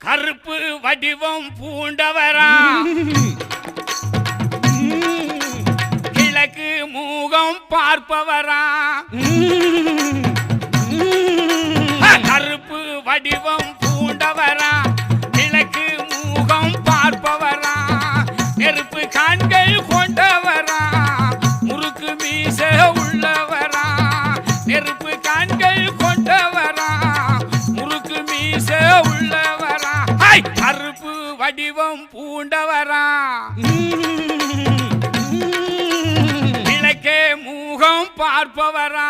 கருப்பு வடிவம் பூண்டவரா கிழக்கு மூகம் பார்ப்பவரா கருப்பு வடிவம் பூண்டவரா கிழக்கு மூகம் பார்ப்பவரா நெருப்பு கண்கள் கொண்டவரா முறுக்கு மீச உள்ளவரா நெருப்பு கண்கள் கொண்டவரா முறுக்கு மீச உள்ளவரா கருப்பு வடிவம் பூண்டவரா கிழக்கே மூகம் பார்ப்பவரா